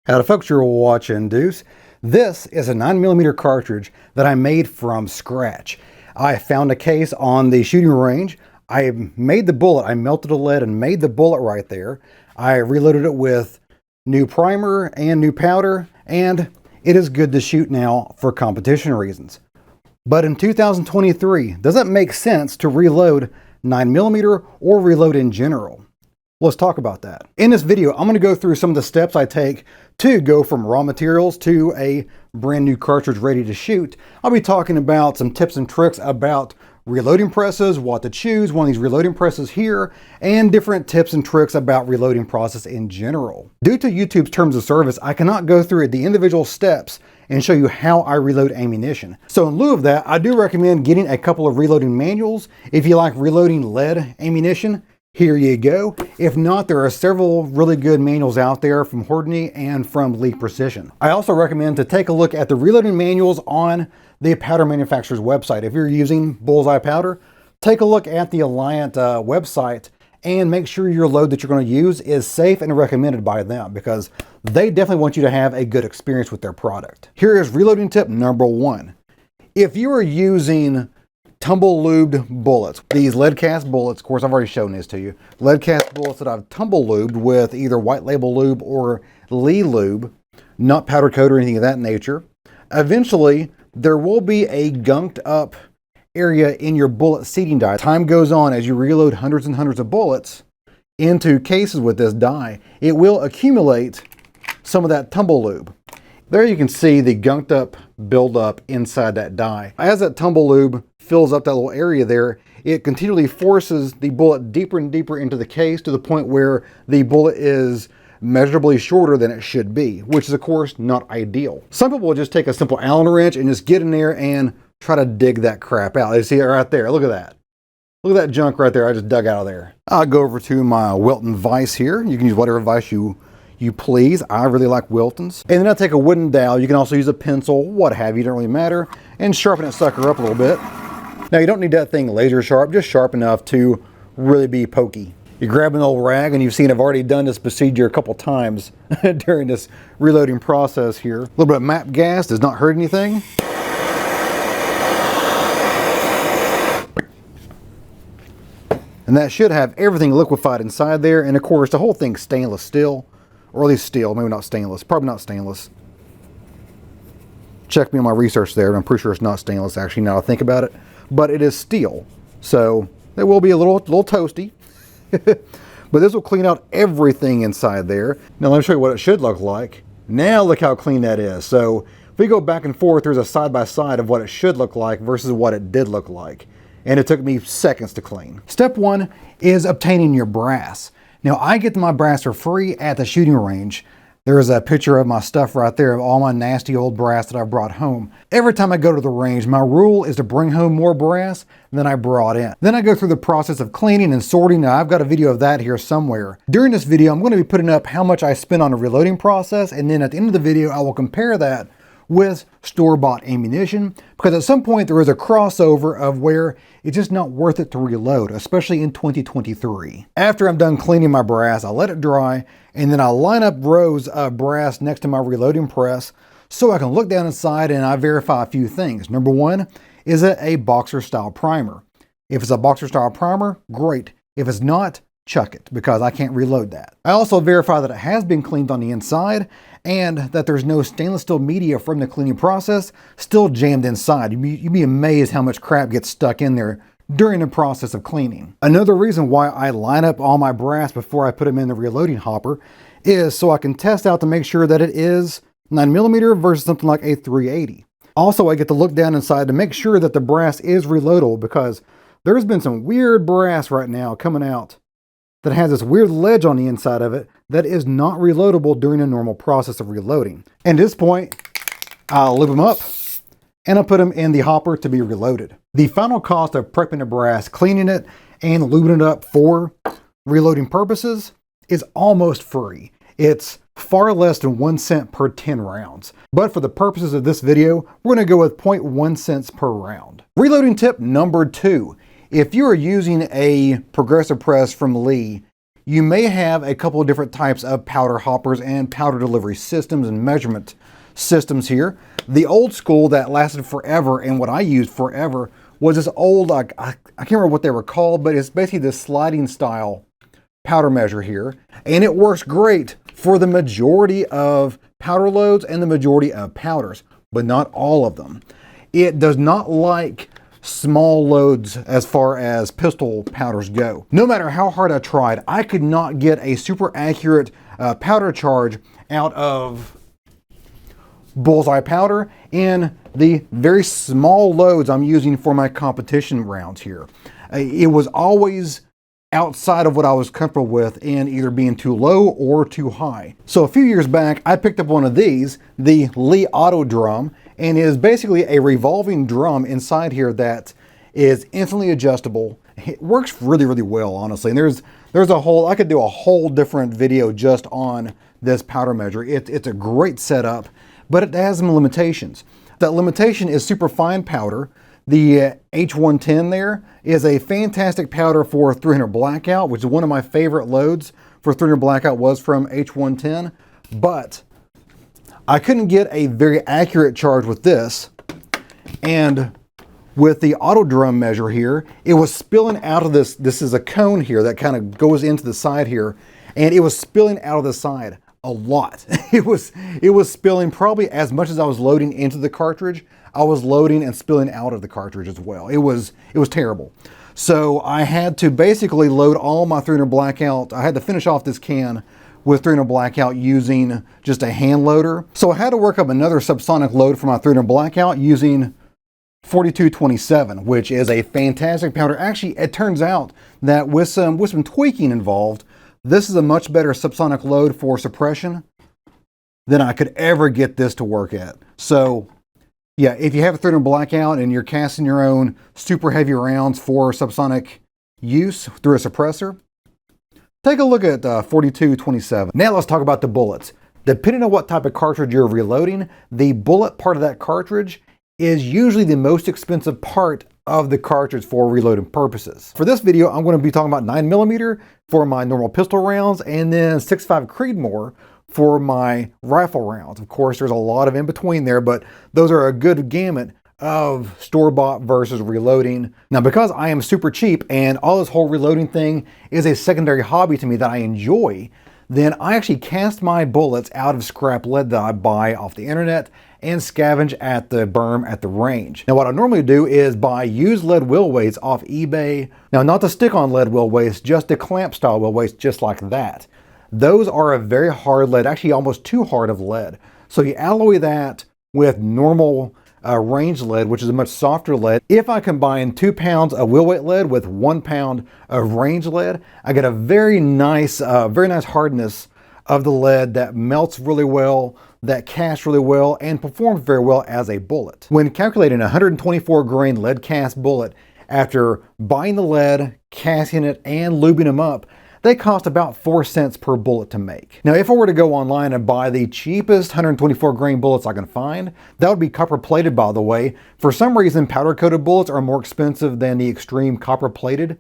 Howdy folks, you're watching Deuce. This is a 9mm cartridge that I made from scratch. I found a case on the shooting range. I made the bullet, I melted the lead and made the bullet right there. I reloaded it with new primer and new powder, and it is good to shoot now for competition reasons. But in 2023, does it make sense to reload 9mm or reload in general? Let's talk about that. In this video, I'm going to go through some of the steps I take to go from raw materials to a brand new cartridge ready to shoot. I'll be talking about some tips and tricks about reloading presses, what to choose, one of these reloading presses here, and different tips and tricks about reloading process in general. Due to YouTube's terms of service, I cannot go through the individual steps and show you how I reload ammunition. So in lieu of that, I do recommend getting a couple of reloading manuals. If you like reloading lead ammunition, here you go. If not, there are several really good manuals out there from Hordney and from Lee Precision. I also recommend to take a look at the reloading manuals on the powder manufacturer's website. If you're using Bullseye powder, take a look at the Alliant website and make sure your load that you're going to use is safe and recommended by them, because they definitely want you to have a good experience with their product. Here is reloading tip number 1. If you are using tumble lubed bullets, these lead cast bullets, of course I've already shown this to you, lead cast bullets that I've tumble lubed with either white label lube or Lee lube, not powder coat or anything of that nature, eventually there will be a gunked up area in your bullet seating die. Time goes on, as you reload hundreds and hundreds of bullets into cases with this die, it will accumulate some of that tumble lube. There you can see the gunked up buildup inside that die. As that tumble lube fills up that little area there, it continually forces the bullet deeper and deeper into the case to the point where the bullet is measurably shorter than it should be, which is of course not ideal. Some people will just take a simple Allen wrench and just get in there and try to dig that crap out. You see it right there, look at that. Look at that junk right there I just dug out of there. I'll go over to my Wilton vise here. You can use whatever vise you please. I really like Wilton's. And then I'll take a wooden dowel. You can also use a pencil, what have you, don't really matter, and sharpen that sucker up a little bit. Now you don't need that thing laser sharp, just sharp enough to really be pokey. You grab an old rag, and you've seen I've already done this procedure a couple times during this reloading process here. A little bit of MAP gas does not hurt anything. And that should have everything liquefied inside there. And of course, the whole thing's stainless steel, or at least steel, maybe not stainless, probably not stainless. Check me on my research there, but I'm pretty sure it's not stainless actually now I think about it. But it is steel, so it will be a little toasty. But this will clean out everything inside there. Now let me show you what it should look like. Now look how clean that is. So if we go back and forth, there's a side-by-side of what it should look like versus what it did look like. And it took me seconds to clean. Step 1 is obtaining your brass. Now I get my brass for free at the shooting range. There's a picture of my stuff right there of all my nasty old brass that I brought home. Every time I go to the range, my rule is to bring home more brass than I brought in. Then I go through the process of cleaning and sorting. Now I've got a video of that here somewhere. During this video, I'm going to be putting up how much I spent on the reloading process, and then at the end of the video, I will compare that with store-bought ammunition, because at some point there is a crossover of where it's just not worth it to reload, especially in 2023. After I'm done cleaning my brass, I let it dry, and then I line up rows of brass next to my reloading press so I can look down inside and I verify a few things. Number 1, is it a boxer style primer? If it's a boxer style primer, great. If it's not, chuck it, because I can't reload that. I also verify that it has been cleaned on the inside and that there's no stainless steel media from the cleaning process still jammed inside. You'd be amazed how much crap gets stuck in there during the process of cleaning. Another reason why I line up all my brass before I put them in the reloading hopper is so I can test out to make sure that it is 9mm versus something like a 380. Also, I get to look down inside to make sure that the brass is reloadable, because there's been some weird brass right now coming out that has this weird ledge on the inside of it that is not reloadable during a normal process of reloading. And at this point, I'll lube them up and I'll put them in the hopper to be reloaded. The final cost of prepping the brass, cleaning it, and lubing it up for reloading purposes is almost free. It's far less than 1 cent per 10 rounds. But for the purposes of this video, we're gonna go with 0.1 cents per round. Reloading tip number 2. If you are using a progressive press from Lee, you may have a couple of different types of powder hoppers and powder delivery systems and measurement systems here. The old school that lasted forever and what I used forever was this old, I can't remember what they were called, but it's basically this sliding style powder measure here. And it works great for the majority of powder loads and the majority of powders, but not all of them. It does not like small loads as far as pistol powders go. No matter how hard I tried, I could not get a super accurate powder charge out of Bullseye powder in the very small loads I'm using for my competition rounds here. It was always outside of what I was comfortable with in either being too low or too high. So a few years back, I picked up one of these, the Lee Auto Drum, and it is basically a revolving drum inside here that is instantly adjustable. It works really, really well, honestly. And there's a whole, I could do a whole different video just on this powder measure. It's a great setup, but it has some limitations. That limitation is super fine powder. The H110 there is a fantastic powder for 300 Blackout, which is one of my favorite loads for 300 Blackout was from H110, but I couldn't get a very accurate charge with this. And with the auto drum measure here, it was spilling out of this. This is a cone here that kind of goes into the side here, and it was spilling out of the side a lot. It was spilling probably as much as I was loading into the cartridge. I was loading and spilling out of the cartridge as well. It was terrible. So I had to basically load all my 300 Blackout. I had to finish off this can with 300 Blackout using just a hand loader. So I had to work up another subsonic load for my 300 Blackout using 4227, which is a fantastic powder. Actually, it turns out that with some tweaking involved, this is a much better subsonic load for suppression than I could ever get this to work at. So yeah, if you have a 300 Blackout and you're casting your own super heavy rounds for subsonic use through a suppressor, take a look at 4227. Now let's talk about the bullets. Depending on what type of cartridge you're reloading, the bullet part of that cartridge is usually the most expensive part of the cartridge for reloading purposes. For this video, I'm going to be talking about 9mm for my normal pistol rounds and then 6.5 Creedmoor for my rifle rounds. Of course, there's a lot of in between there, but those are a good gamut of store-bought versus reloading. Now, because I am super cheap and all this whole reloading thing is a secondary hobby to me that I enjoy, then I actually cast my bullets out of scrap lead that I buy off the internet and scavenge at the berm at the range. Now, what I normally do is buy used lead wheel weights off eBay. Now, not the stick-on lead wheel weights, just the clamp style wheel weights, just like that. Those are a very hard lead, actually almost too hard of lead. So you alloy that with normal range lead, which is a much softer lead. If I combine 2 pounds of wheel weight lead with 1 pound of range lead, I get a very nice hardness of the lead that melts really well, that casts really well, and performs very well as a bullet. When calculating a 124 grain lead cast bullet, after buying the lead, casting it, and lubing them up, they cost about 4 cents per bullet to make. Now, if I were to go online and buy the cheapest 124 grain bullets I can find, that would be copper plated, by the way. For some reason, powder coated bullets are more expensive than the extreme copper plated.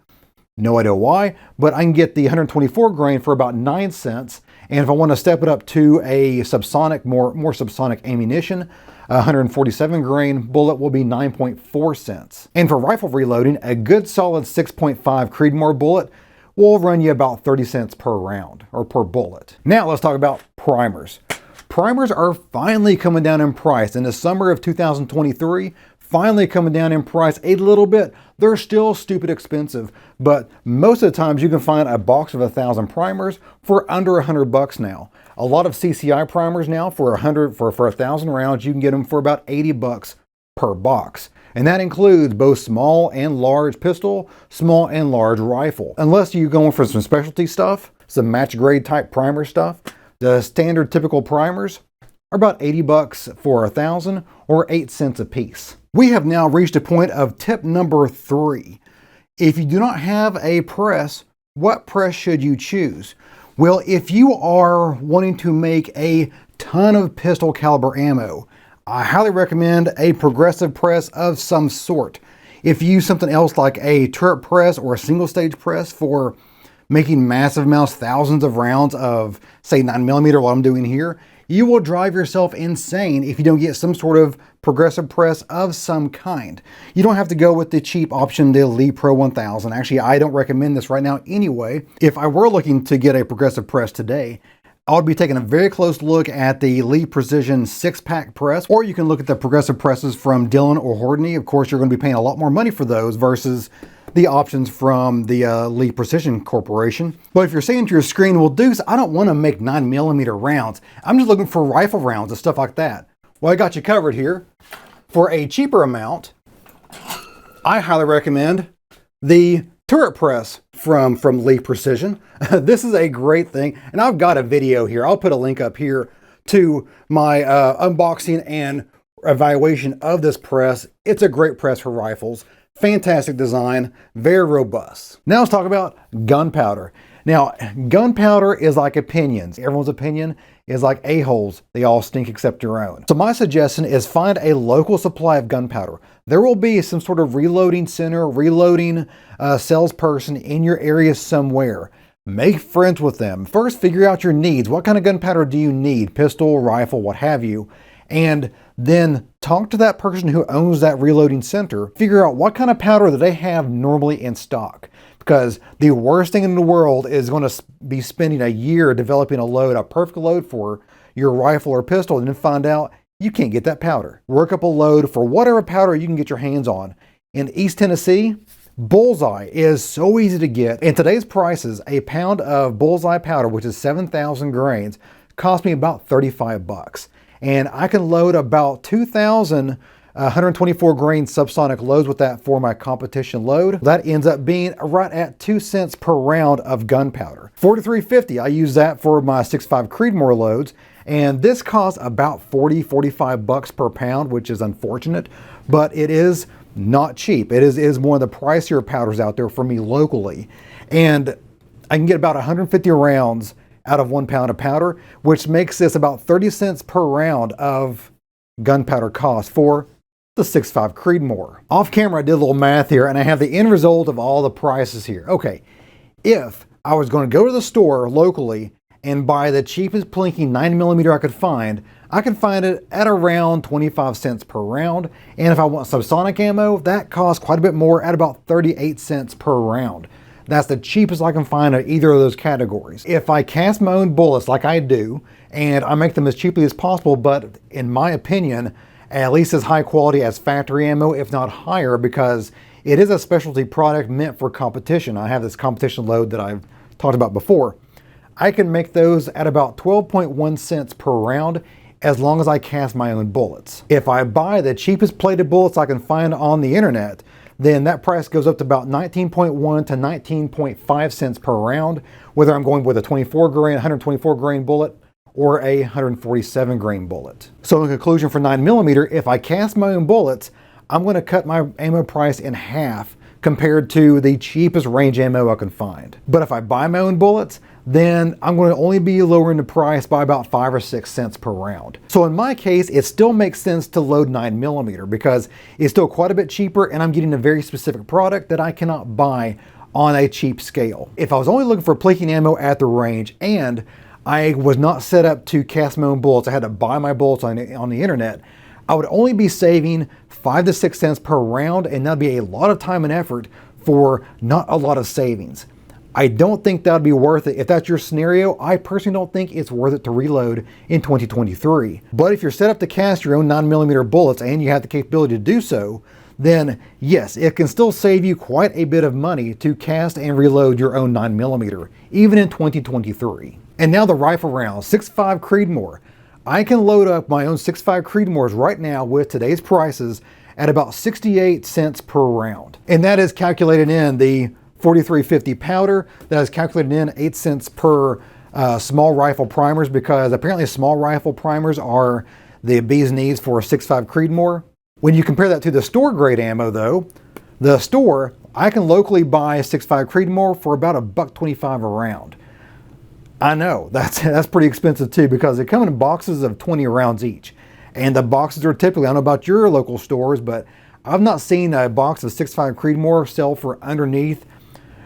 No idea why, but I can get the 124 grain for about 9 cents. And if I want to step it up to a subsonic, more subsonic ammunition, a 147 grain bullet will be 9.4 cents. And for rifle reloading, a good solid 6.5 Creedmoor bullet will run you about 30 cents per round or per bullet. Now let's talk about primers. Primers are finally coming down in price. In the summer of 2023, finally coming down in price a little bit. They're still stupid expensive, but most of the times you can find a box of 1,000 primers for under $100 now. A lot of CCI primers now for 1,000 rounds, you can get them for about $80 per box. And that includes both small and large pistol, small and large rifle. Unless you're going for some specialty stuff, some match grade type primer stuff, the standard typical primers are about $80 for 1,000 or 8 cents a piece. We have now reached a point of tip number 3. If you do not have a press, what press should you choose? Well, if you are wanting to make a ton of pistol caliber ammo, I highly recommend a progressive press of some sort. If you use something else like a turret press or a single stage press for making massive amounts, thousands of rounds of, say, 9mm, what I'm doing here, you will drive yourself insane if you don't get some sort of progressive press of some kind. You don't have to go with the cheap option, the Lee Pro 1000. Actually, I don't recommend this right now anyway. If I were looking to get a progressive press today, I would be taking a very close look at the Lee Precision 6-pack press, or you can look at the progressive presses from Dillon or Hordney. Of course, you're going to be paying a lot more money for those versus the options from the Lee Precision Corporation. But if you're saying to your screen, well, Deuce, I don't want to make 9mm rounds. I'm just looking for rifle rounds and stuff like that. Well, I got you covered here. For a cheaper amount, I highly recommend the turret press from Lee Precision. This is a great thing, and I've got a video here. I'll put a link up here to my unboxing and evaluation of this press. It's a great press for rifles. Fantastic design, very robust. Now let's talk about gunpowder. Now, gunpowder is like opinions. Everyone's opinion is like a-holes. They all stink except your own. So my suggestion is find a local supply of gunpowder. There will be some sort of reloading center, reloading salesperson in your area somewhere. Make friends with them. First, figure out your needs. What kind of gunpowder do you need? Pistol, rifle, what have you. And then talk to that person who owns that reloading center. Figure out what kind of powder that they have normally in stock. Because the worst thing in the world is going to be spending a year developing a load, a perfect load for your rifle or pistol, and then find out you can't get that powder. Work up a load for whatever powder you can get your hands on. In East Tennessee, Bullseye is so easy to get. In today's prices, a pound of Bullseye powder, which is 7,000 grains, cost me about 35 bucks. And I can load about 2,124 grain subsonic loads with that for my competition load. That ends up being right at 2 cents per round of gunpowder. 43.50, I use that for my 6.5 Creedmoor loads. And this costs about 45 bucks per pound, which is unfortunate, but it is not cheap. It is one of the pricier powders out there for me locally. And I can get about 150 rounds out of 1 pound of powder, which makes this about 30 cents per round of gunpowder cost for the 6.5 Creedmoor. Off camera, I did a little math here, and I have the end result of all the prices here. Okay, if I was going to go to the store locally and buy the cheapest plinking 9mm I could find it at around 25 cents per round. And if I want subsonic ammo, that costs quite a bit more at about 38 cents per round. That's the cheapest I can find at either of those categories. If I cast my own bullets like I do, and I make them as cheaply as possible, but in my opinion, at least as high quality as factory ammo, if not higher, because it is a specialty product meant for competition. I have this competition load that I've talked about before. I can make those at about 12.1 cents per round as long as I cast my own bullets. If I buy the cheapest plated bullets I can find on the internet, then that price goes up to about 19.1 to 19.5 cents per round, whether I'm going with a 124 grain bullet or a 147 grain bullet. So in conclusion, for 9mm, if I cast my own bullets, I'm going to cut my ammo price in half compared to the cheapest range ammo I can find. But if I buy my own bullets, then I'm going to only be lowering the price by about 5 or 6 cents per round. So in my case, it still makes sense to load 9mm because it's still quite a bit cheaper and I'm getting a very specific product that I cannot buy on a cheap scale. If I was only looking for plinking ammo at the range and I was not set up to cast my own bullets, I had to buy my bullets on the internet, I would only be saving 5 to 6 cents per round, and that'd be a lot of time and effort for not a lot of savings. I don't think that'd be worth it. If that's your scenario, I personally don't think it's worth it to reload in 2023. But if you're set up to cast your own 9mm bullets and you have the capability to do so, then yes, it can still save you quite a bit of money to cast and reload your own 9mm, even in 2023. And now the rifle rounds, 6.5 Creedmoor. I can load up my own 6.5 Creedmoors right now with today's prices at about 68 cents per round. And that is calculated in the 43.50 powder. That is calculated in 8 cents per small rifle primers, because apparently small rifle primers are the bee's knees for a 6.5 Creedmoor. When you compare that to the store grade ammo though, the store, I can locally buy a 6.5 Creedmoor for about $1.25 a round. I know, that's pretty expensive too, because they come in boxes of 20 rounds each. And the boxes are typically, I don't know about your local stores, but I've not seen a box of 6.5 Creedmoor sell for underneath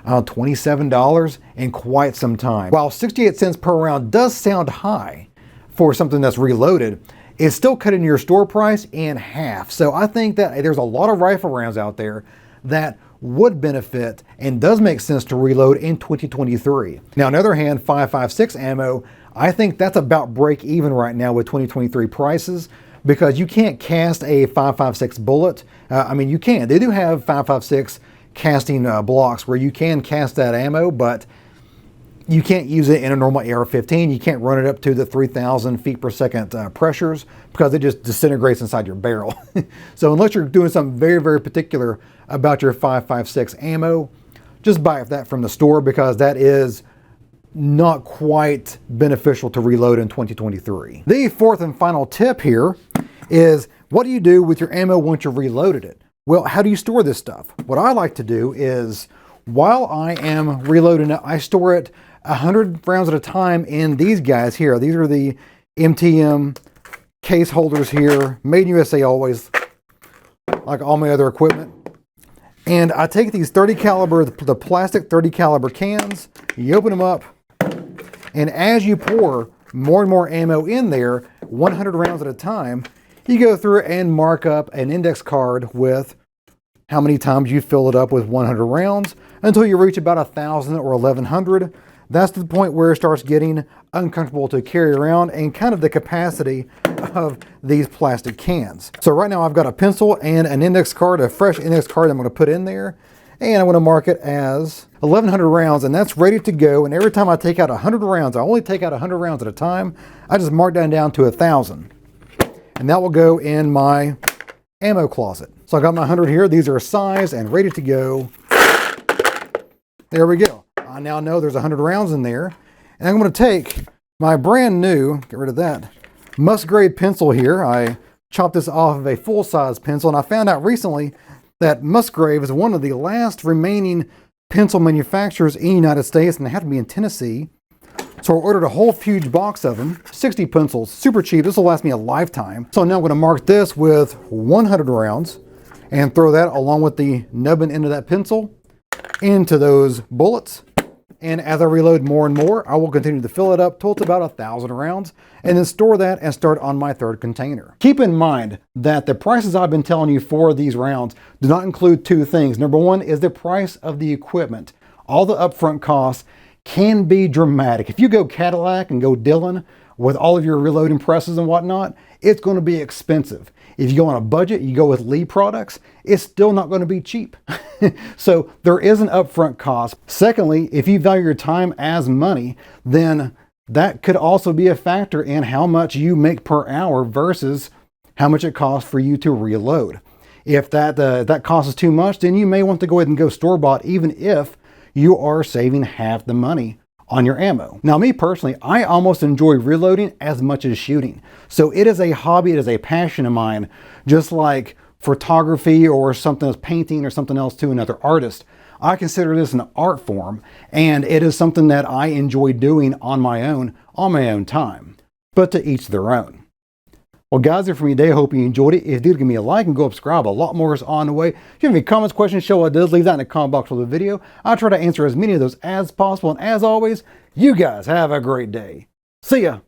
$27 in quite some time. While 68 cents per round does sound high for something that's reloaded, it's still cutting your store price in half. So I think that there's a lot of rifle rounds out there that would benefit and does make sense to reload in 2023. Now, on the other hand, 5.56 ammo, I think that's about break even right now with 2023 prices, because you can't cast a 5.56 bullet. I mean, you can. They do have 5.56 casting blocks where you can cast that ammo, but you can't use it in a normal AR-15. You can't run it up to the 3,000 feet per second pressures because it just disintegrates inside your barrel. So unless you're doing something very, very particular about your 5.56 ammo, just buy that from the store, because that is not quite beneficial to reload in 2023. The fourth and final tip here is, what do you do with your ammo once you've reloaded it? Well, how do you store this stuff? What I like to do is, while I am reloading it, I store it 100 rounds at a time in these guys here. These are the MTM case holders here, made in USA always, like all my other equipment. And I take these 30 caliber, the plastic 30 caliber cans, you open them up, and as you pour more and more ammo in there, 100 rounds at a time, you go through and mark up an index card with how many times you fill it up with 100 rounds until you reach about 1,000 or 1,100. That's the point where it starts getting uncomfortable to carry around and kind of the capacity of these plastic cans. So right now I've got a pencil and an index card, a fresh index card I'm going to put in there, and I'm going to mark it as 1,100 rounds, and that's ready to go. And every time I take out 100 rounds, I only take out 100 rounds at a time, I just mark down to 1,000. And that will go in my ammo closet. So I got my 100 here. These are sized and ready to go. There we go. I now know there's 100 rounds in there. And I'm going to take my brand new, get rid of that, Musgrave pencil here. I chopped this off of a full-size pencil, and I found out recently that Musgrave is one of the last remaining pencil manufacturers in the United States, and they have to be in Tennessee. So I ordered a whole huge box of them, 60 pencils, super cheap. This will last me a lifetime. So now I'm going to mark this with 100 rounds and throw that along with the nubbin end of that pencil into those bullets. And as I reload more and more, I will continue to fill it up till it's about 1,000 rounds, and then store that and start on my third container. Keep in mind that the prices I've been telling you for these rounds do not include two things. Number one is the price of the equipment. All the upfront costs can be dramatic. If you go Cadillac and go Dillon with all of your reloading presses and whatnot, it's going to be expensive. If you go on a budget, you go with Lee products, it's still not going to be cheap. So there is an upfront cost. Secondly, if you value your time as money, then that could also be a factor in how much you make per hour versus how much it costs for you to reload. If that cost is too much, then you may want to go ahead and go store-bought, even if you are saving half the money on your ammo. Now, me personally, I almost enjoy reloading as much as shooting. So it is a hobby, it is a passion of mine, just like photography or something else, painting or something else to another artist. I consider this an art form, and it is something that I enjoy doing on my own time. But to each their own. Well, guys, that's it for me today. I hope you enjoyed it. If you did, give me a like and go subscribe. A lot more is on the way. If you have any comments, questions, show what it does, leave that in the comment box for the video. I'll try to answer as many of those as possible. And as always, you guys have a great day. See ya.